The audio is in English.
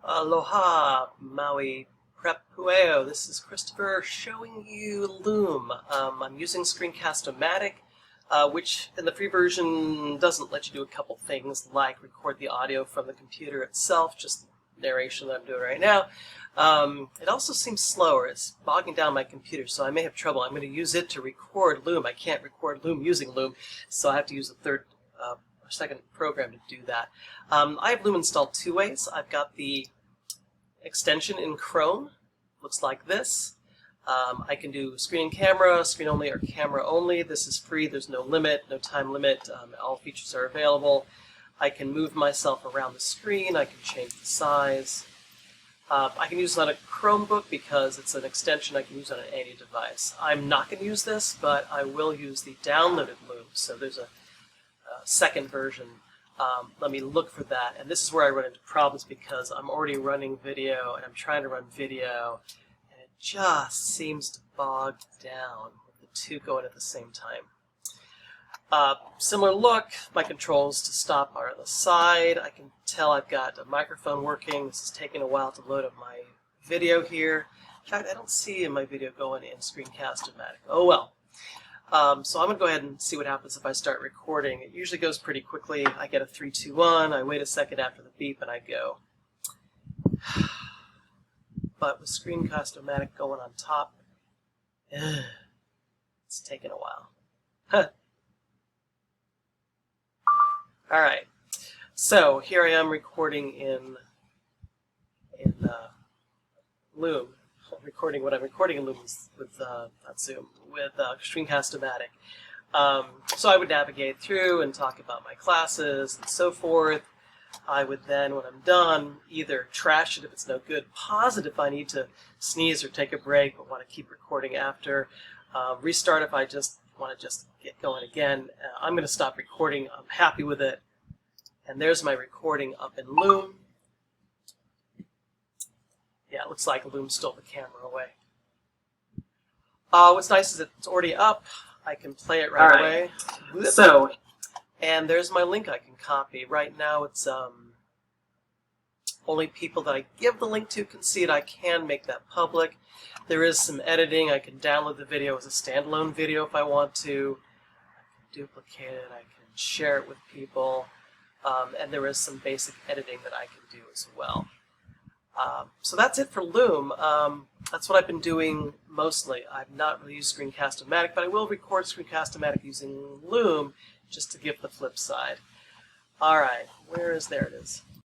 Aloha, Maui Prep Pueo. This is Christopher showing you Loom. I'm using Screencast-O-Matic, which in the free version doesn't let you do a couple things like record the audio from the computer itself, just the narration that I'm doing right now. It also seems slower. It's bogging down my computer, so I may have trouble. I'm going to use it to record Loom. I can't record Loom using Loom, so I have to use a third or second program to do that. I have Loom installed two ways. I've got the extension in Chrome. Looks like this. I can do screen and camera, screen only, or camera only. This is free. There's no limit, no time limit. All features are available. I can move myself around the screen. I can change the size. I can use it on a Chromebook because it's an extension I can use on any device. I'm not going to use this, but I will use the downloaded Loom. So there's a second version. Let me look for that. And this is where I run into problems because I'm already running video and I'm trying to run video and it just seems to bog down with the two going at the same time. Similar look, my controls to stop are on the side. I can tell I've got a microphone working. This is taking a while to load up my video here. In fact, I don't see in my video going in Screencast-O-Matic. Oh well. So I'm going to go ahead and see what happens if I start recording. It usually goes pretty quickly. I get a 3, 2, 1. I wait a second after the beep and I go. But with Screencast-O-Matic going on top, it's taking a while. Alright, so here I am recording in Loom. Recording what I'm recording in Loom with not Zoom, with Screencast-O-Matic. So I would navigate through and talk about my classes and so forth. I would then, when I'm done, either trash it if it's no good, pause it if I need to sneeze or take a break but want to keep recording after, restart if I just want to just get going again. I'm going to stop recording. I'm happy with it. And there's my recording up in Loom. Yeah, it looks like Loom stole the camera away. What's nice is it's already up. I can play it right away. So, and there's my link I can copy. Right now it's only people that I give the link to can see it. I can make that public. There is some editing. I can download the video as a standalone video if I want to. I can duplicate it. I can share it with people. And there is some basic editing that I can do as well. So that's it for Loom. That's what I've been doing mostly. I've not really used Screencast-O-Matic, but I will record Screencast-O-Matic using Loom just to give the flip side. Alright, there it is.